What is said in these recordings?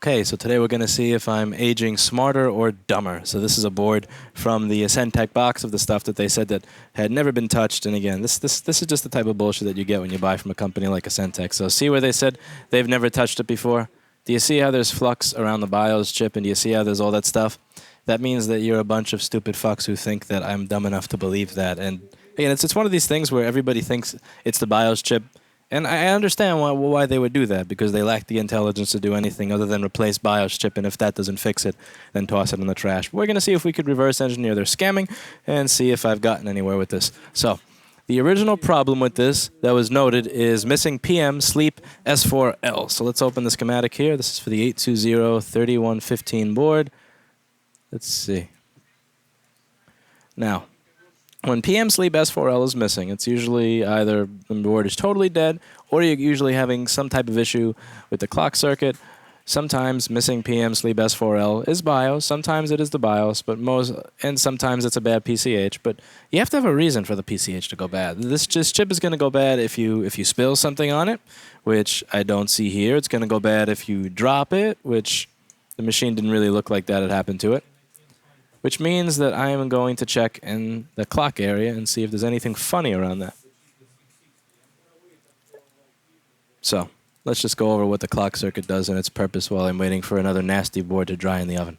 Okay, so today we're going to see if I'm aging smarter or dumber. So this is a board from the Ascentech box of the stuff that they said that had never been touched. And again, this is just the type of bullshit that you get when you buy from a company like Ascentech. So see where they said they've never touched it before? Do you see how there's flux around the BIOS chip, and do you see how there's all that stuff? That means that you're a bunch of stupid fucks who think that I'm dumb enough to believe that. And again, it's one of these things where everybody thinks it's the BIOS chip. And I understand why they would do that, because they lack the intelligence to do anything other than replace BIOS chip, and if that doesn't fix it, then toss it in the trash. But we're going to see if we could reverse engineer their scamming and see if I've gotten anywhere with this. So, the original problem with this that was noted is missing PM sleep S4L. So let's open the schematic here. This is for the 820-3115 board. Let's see. Now, when PM sleep S4L is missing, it's usually either the board is totally dead, or you're usually having some type of issue with the clock circuit. Sometimes missing PM sleep S4L is BIOS. Sometimes it is the BIOS, and sometimes it's a bad PCH. But you have to have a reason for the PCH to go bad. This chip is going to go bad if you spill something on it, which I don't see here. It's going to go bad if you drop it, which the machine didn't really look like that had happened to it. Which means that I am going to check in the clock area and see if there's anything funny around that. So, let's just go over what the clock circuit does and its purpose while I'm waiting for another nasty board to dry in the oven.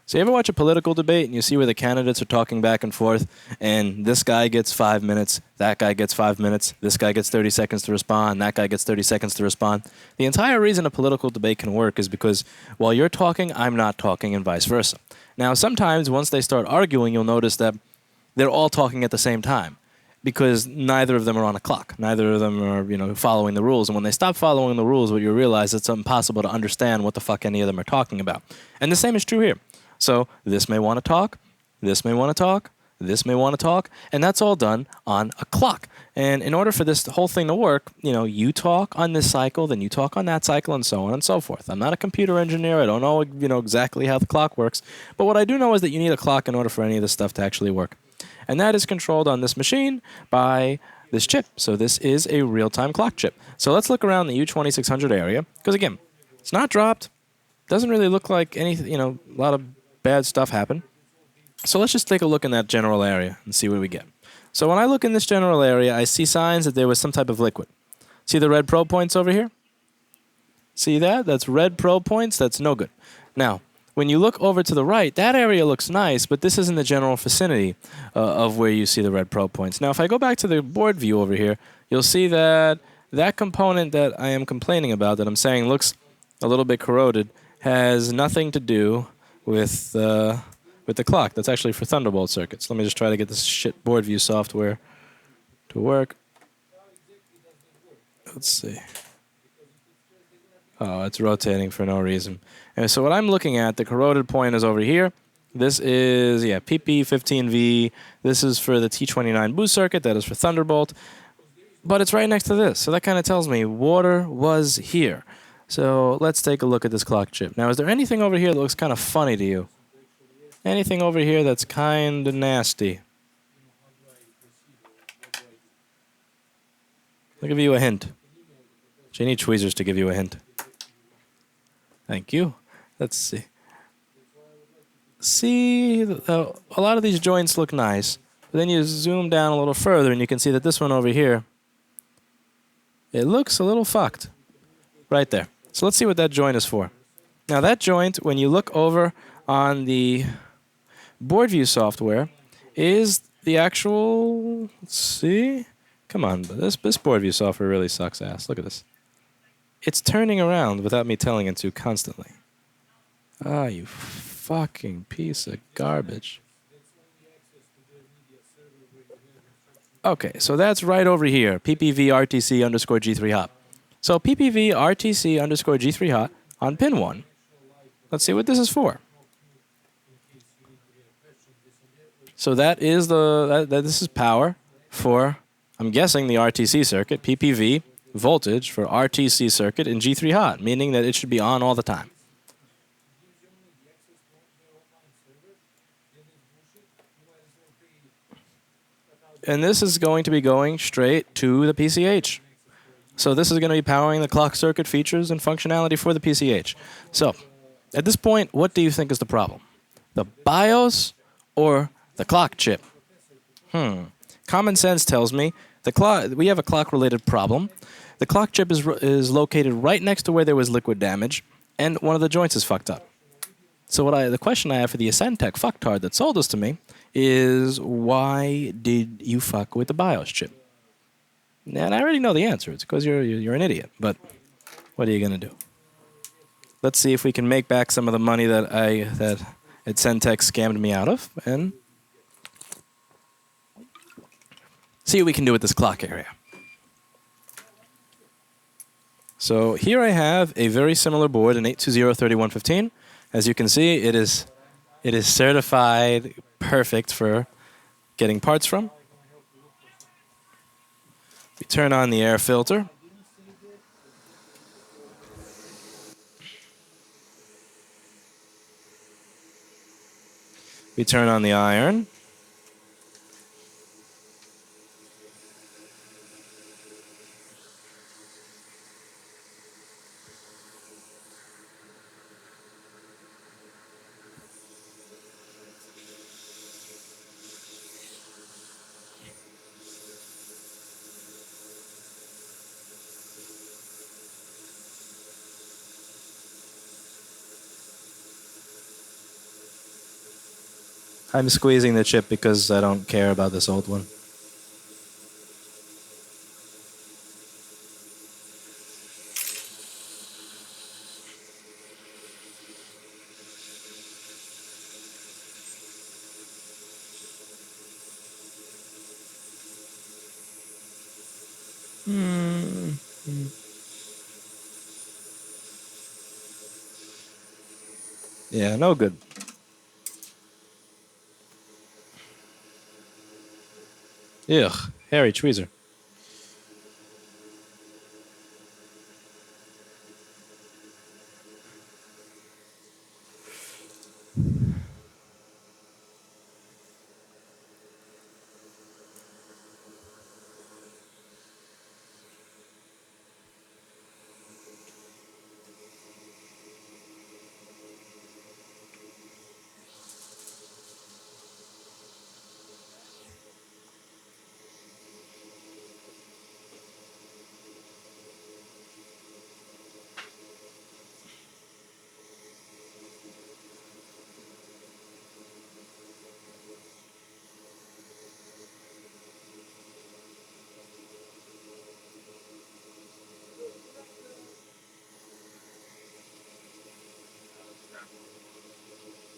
So you ever watch a political debate and you see where the candidates are talking back and forth, and this guy gets 5 minutes, that guy gets 5 minutes, this guy gets 30 seconds to respond, that guy gets 30 seconds to respond? The entire reason a political debate can work is because while you're talking, I'm not talking, and vice versa. Now, sometimes once they start arguing, you'll notice that they're all talking at the same time, because neither of them are on a clock. Neither of them are, following the rules. And when they stop following the rules, what you realize it's impossible to understand what the fuck any of them are talking about. And the same is true here. So this may want to talk, this may want to talk, this may want to talk, and that's all done on a clock. And in order for this whole thing to work, you talk on this cycle, then you talk on that cycle, and so on and so forth. I'm not a computer engineer. I don't know, exactly how the clock works. But what I do know is that you need a clock in order for any of this stuff to actually work. And that is controlled on this machine by this chip. So this is a real-time clock chip. So let's look around the U2600 area, because again, it's not dropped. Doesn't really look like anything, a lot of bad stuff happened. So let's just take a look in that general area and see what we get. So when I look in this general area, I see signs that there was some type of liquid. See the red probe points over here? See that? That's red probe points. That's no good. Now, when you look over to the right, that area looks nice, but this is in the general vicinity of where you see the red probe points. Now, if I go back to the board view over here, you'll see that that component that I am complaining about, that I'm saying looks a little bit corroded, has nothing to do with the clock. That's actually for Thunderbolt circuits. Let me just try to get this shit board view software to work. Let's see. Oh, it's rotating for no reason. And so what I'm looking at, the corroded point is over here. This is, PP15V. This is for the T29 boost circuit. That is for Thunderbolt. But it's right next to this. So that kind of tells me water was here. So let's take a look at this clock chip. Now, is there anything over here that looks kind of funny to you? Anything over here that's kind of nasty? I'll give you a hint. Do you need tweezers to give you a hint? Thank you. Let's see. See, a lot of these joints look nice. But then you zoom down a little further and you can see that this one over here, it looks a little fucked. Right there. So let's see what that joint is for. Now that joint, when you look over on the board view software, is the actual, let's see. Come on, this board view software really sucks ass. Look at this. It's turning around without me telling it to constantly. Ah, you fucking piece of garbage. Okay, so that's right over here. PPV RTC _G3 hop. So PPV RTC _G3 hot on pin 1. Let's see what this is for. So that is this is power for, I'm guessing, the RTC circuit. PPV voltage for RTC circuit in G3 hot, meaning that it should be on all the time. and this is going to be going straight to the PCH. So this is going to be powering the clock circuit features and functionality for the PCH. So at this point, what do you think is the problem? The BIOS or the clock chip? Common sense tells me we have a clock-related problem. The clock chip is located right next to where there was liquid damage, and one of the joints is fucked up. So the question I have for the Ascentech fucktard that sold this to me is, why did you fuck with the BIOS chip? And I already know the answer. It's because you're an idiot. But what are you gonna do? Let's see if we can make back some of the money that Ascentech scammed me out of, and see what we can do with this clock area. So here I have a very similar board, an 820-3115. As you can see, it is certified perfect for getting parts from. We turn on the air filter. We turn on the iron. I'm squeezing the chip because I don't care about this old one. Yeah, no good. Ugh, hairy tweezer.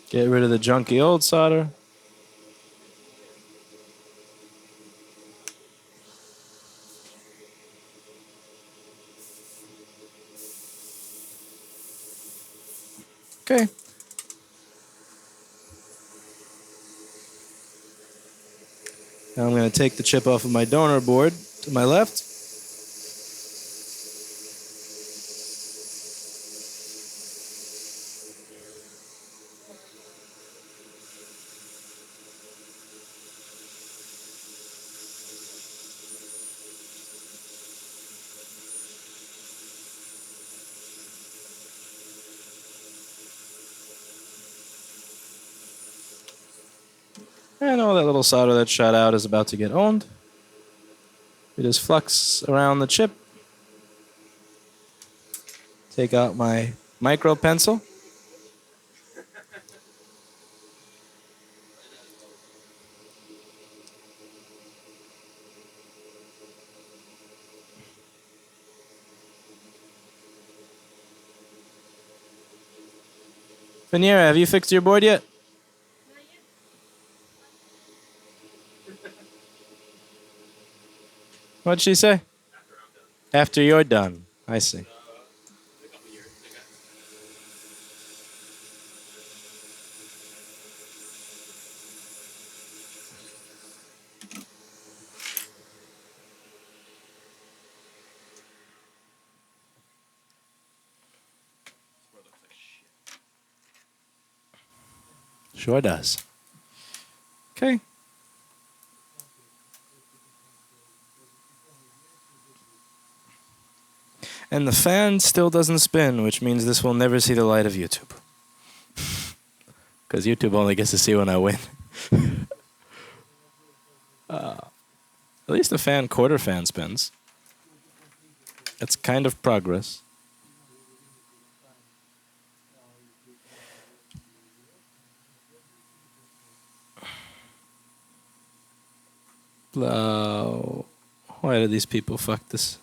Get rid of the junky old solder. Okay. Now I'm going to take the chip off of my donor board to my left. And all that little solder that shot out is about to get owned. We just flux around the chip. Take out my micro pencil. Finiera, have you fixed your board yet? What'd she say? After you're done. I see. Sure does. Okay. And the fan still doesn't spin, which means this will never see the light of YouTube. Because YouTube only gets to see when I win. At least the fan, quarter fan spins. It's kind of progress. Why did these people fuck this?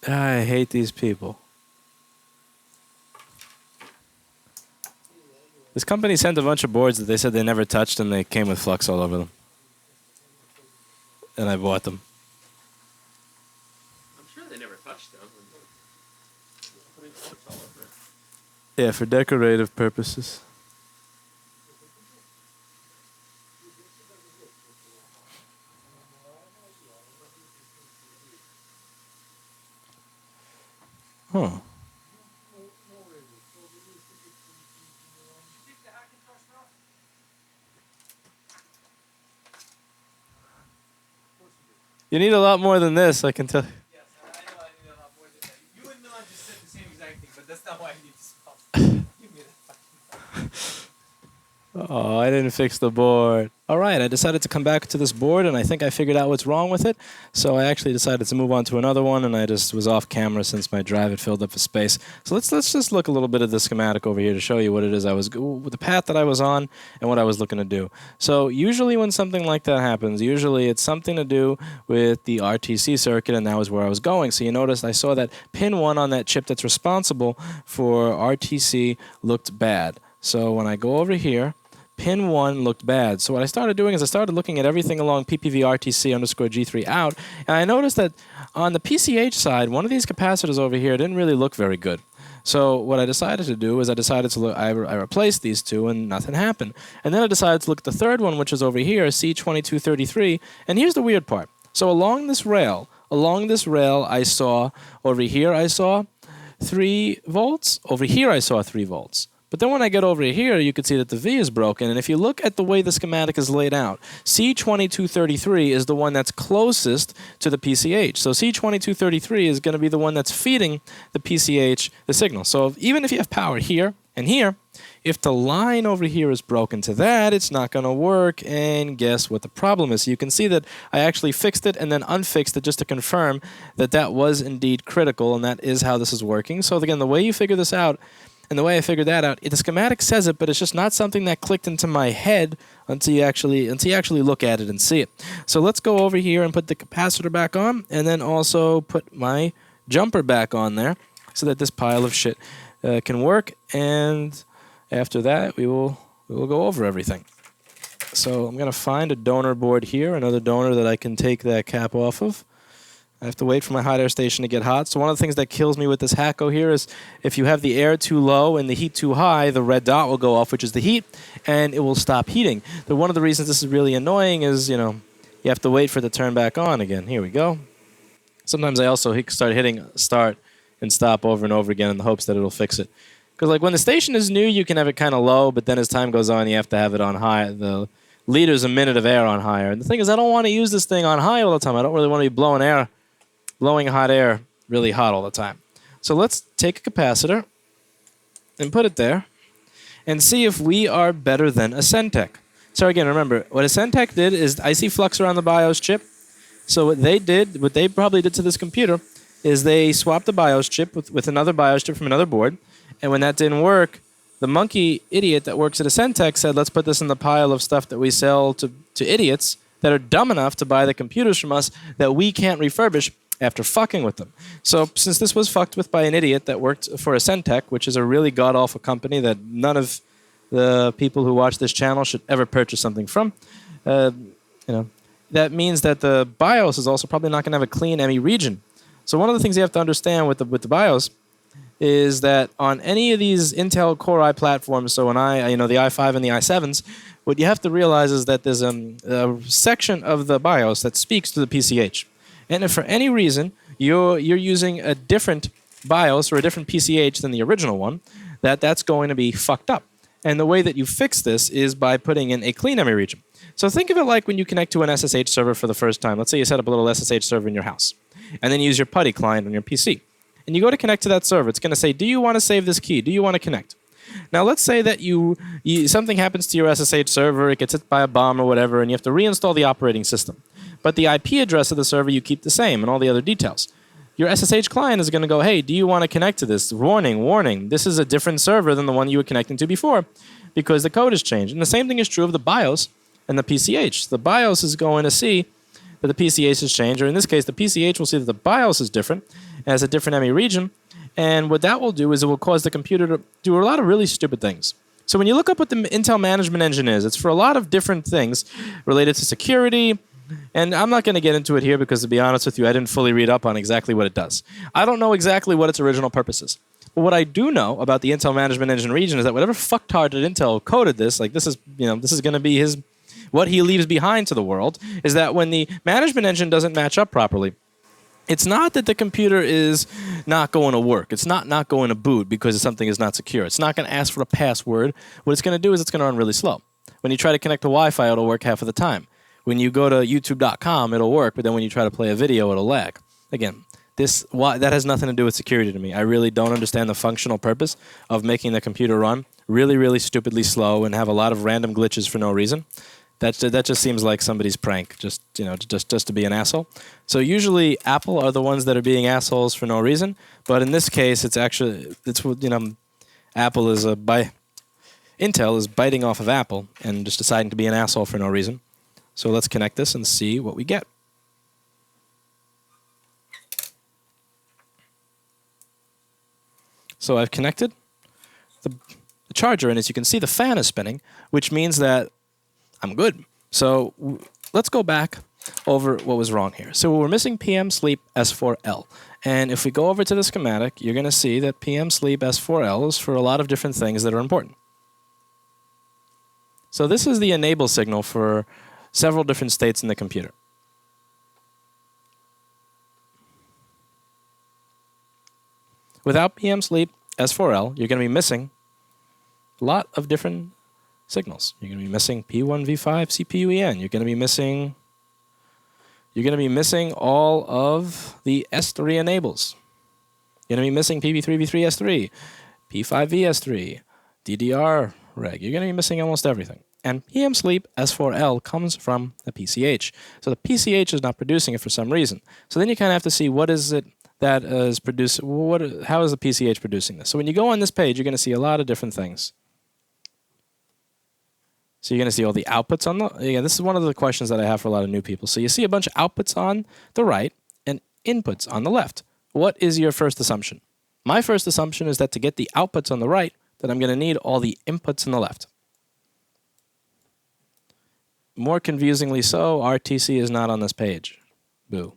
I hate these people. This company sent a bunch of boards that they said they never touched, and they came with flux all over them. And I bought them. I'm sure they never touched them. Yeah, for decorative purposes. Huh. You need a lot more than this, I can tell. Yes, I know I need a lot more than that. You and Milan just said the same exact thing, but that's not why I need to smell. Give me that. Oh, I didn't fix the board. All right, I decided to come back to this board, and I think I figured out what's wrong with it. So I actually decided to move on to another one, and I just was off camera since my drive had filled up with space. So let's just look a little bit at the schematic over here to show you what it is the path that I was on and what I was looking to do. So usually when something like that happens, usually it's something to do with the RTC circuit, and that was where I was going. So you notice I saw that pin 1 on that chip that's responsible for RTC looked bad. So when I go over here, pin 1 looked bad. So what I started doing is I started looking at everything along PPVRTC_G3 out, and I noticed that on the PCH side, one of these capacitors over here didn't really look very good. So what I decided to do is I replaced these two, and nothing happened. And then I decided to look at the third one, which is over here, C2233, and here's the weird part. So along this rail, I saw, over here I saw 3 volts, over here I saw 3 volts. But then when I get over here, you can see that the V is broken. And if you look at the way the schematic is laid out, C2233 is the one that's closest to the PCH. So C2233 is going to be the one that's feeding the PCH the signal. So even if you have power here and here, if the line over here is broken to that, it's not going to work. And guess what the problem is? So you can see that I actually fixed it and then unfixed it just to confirm that that was indeed critical, and that is how this is working. So again, the way you figure this out, and the way I figured that out, the schematic says it, but it's just not something that clicked into my head until you actually look at it and see it. So let's go over here and put the capacitor back on, and then also put my jumper back on there so that this pile of shit can work. And after that, we will go over everything. So I'm gonna find a donor board here, another donor that I can take that cap off of. I have to wait for my hot air station to get hot. So one of the things that kills me with this HAKKO here is if you have the air too low and the heat too high, the red dot will go off, which is the heat, and it will stop heating. But one of the reasons this is really annoying is, you have to wait for it to turn back on again. Here we go. Sometimes I also start hitting start and stop over and over again in the hopes that it'll fix it. Because like when the station is new, you can have it kind of low, but then as time goes on, you have to have it on high. The liters a minute of air on higher. And the thing is, I don't want to use this thing on high all the time. I don't really want to be blowing hot air really hot all the time. So let's take a capacitor and put it there and see if we are better than a Centec. So again, remember, what a Centec did is IC flux around the BIOS chip. So what they probably did to this computer is they swapped the BIOS chip with another BIOS chip from another board. And when that didn't work, the monkey idiot that works at a Centec said, let's put this in the pile of stuff that we sell to idiots that are dumb enough to buy the computers from us that we can't refurbish after fucking with them. So since this was fucked with by an idiot that worked for a Centec, which is a really god-awful company that none of the people who watch this channel should ever purchase something from, that means that the BIOS is also probably not going to have a clean ME region. So one of the things you have to understand with the BIOS is that on any of these Intel Core i platforms, so the i5 and the i7s, what you have to realize is that there's a section of the BIOS that speaks to the PCH. And if for any reason you're using a different BIOS or a different PCH than the original one, that's going to be fucked up. And the way that you fix this is by putting in a clean ME region. So think of it like when you connect to an SSH server for the first time. Let's say you set up a little SSH server in your house, and then you use your PuTTY client on your PC. And you go to connect to that server. It's going to say, do you want to save this key? Do you want to connect? Now, let's say that something happens to your SSH server, it gets hit by a bomb or whatever, and you have to reinstall the operating system. But the IP address of the server you keep the same and all the other details. Your SSH client is going to go, hey, do you want to connect to this? Warning, warning. This is a different server than the one you were connecting to before because the code has changed. And the same thing is true of the BIOS and the PCH. The BIOS is going to see that the PCH has changed, or in this case, the PCH will see that the BIOS is different, has a different ME region, and what that will do is it will cause the computer to do a lot of really stupid things. So when you look up what the Intel Management Engine is, it's for a lot of different things related to security, and I'm not going to get into it here because, to be honest with you, I didn't fully read up on exactly what it does. I don't know exactly what its original purpose is. But what I do know about the Intel Management Engine region is that whatever fucktard at Intel coded this, like this is going to be what he leaves behind to the world, is that when the management engine doesn't match up properly, it's not that the computer is not going to work. It's not going to boot because something is not secure. It's not going to ask for a password. What it's going to do is it's going to run really slow. When you try to connect to Wi-Fi, it'll work half of the time. When you go to youtube.com, it'll work, but then when you try to play a video, it'll lag. Again, that has nothing to do with security to me. I really don't understand the functional purpose of making the computer run really, really stupidly slow and have a lot of random glitches for no reason. That just seems like somebody's prank, just to be an asshole. So usually Apple are the ones that are being assholes for no reason, but in this case, Apple is Intel is biting off of Apple and just deciding to be an asshole for no reason. So let's connect this and see what we get. So I've connected the charger, and as you can see, the fan is spinning, which means that I'm good. So let's go back over what was wrong here. So we're missing PM Sleep S4L. And if we go over to the schematic, you're going to see that PM Sleep S4L is for a lot of different things that are important. So this is the enable signal for several different states in the computer. Without PM Sleep S4L, you're going to be missing a lot of different signals. You're going to be missing P1V5 CPU-EN. You're going to be missing all of the S3 enables. You're going to be missing PV3V3S3, P5VS3, DDR reg. You're going to be missing almost everything. And PM Sleep S4L comes from the PCH. So the PCH is not producing it for some reason. So then you kind of have to see what is it that is producing, how is the PCH producing this? So when you go on this page, you're going to see a lot of different things. So you're going to see all the outputs on this is one of the questions that I have for a lot of new people. So you see a bunch of outputs on the right and inputs on the left. What is your first assumption? My first assumption is that to get the outputs on the right, that I'm going to need all the inputs on the left. More confusingly so, RTC is not on this page. Boo.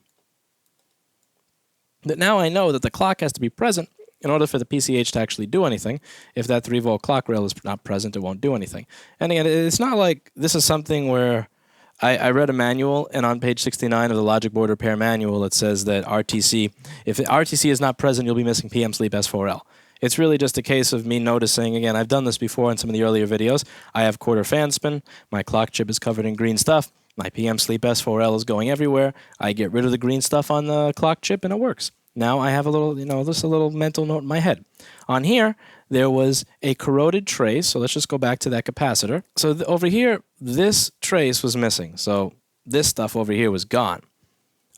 But now I know that the clock has to be present in order for the PCH to actually do anything. If that 3-volt clock rail is not present, it won't do anything. And again, it's not like this is something where I read a manual, and on page 69 of the logic board repair manual, it says that RTC, if the RTC is not present, you'll be missing PM Sleep S4L. It's really just a case of me noticing, again, I've done this before in some of the earlier videos. I have quarter fan spin. My clock chip is covered in green stuff. My PM Sleep S4L is going everywhere. I get rid of the green stuff on the clock chip, and it works. Now I have a little, just a little mental note in my head. On here, there was a corroded trace. So let's just go back to that capacitor. So over here, this trace was missing. So this stuff over here was gone,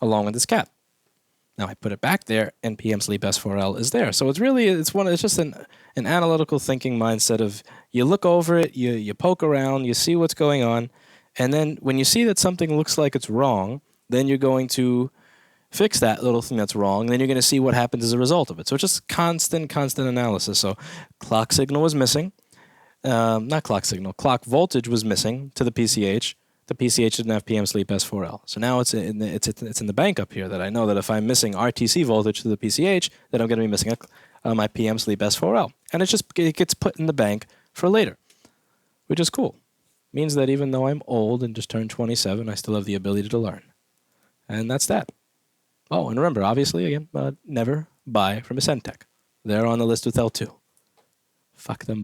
along with this cap. Now I put it back there, and PM Sleep S4L is there. So it's just an analytical thinking mindset of you look over it, you poke around, you see what's going on, and then when you see that something looks like it's wrong, then you're going to fix that little thing that's wrong, and then you're going to see what happens as a result of it. So it's just constant analysis. So clock signal was missing. Not clock signal. Clock voltage was missing to the PCH. the PCH didn't have PM sleep S4L. So now it's in the bank up here that I know that if I'm missing RTC voltage to the PCH, then I'm going to be missing my PM sleep S4L. And it gets put in the bank for later, which is cool. Means that even though I'm old and just turned 27, I still have the ability to learn. And that's that. Oh, and remember, obviously, again, never buy from a Centec. They're on the list with L2. Fuck them.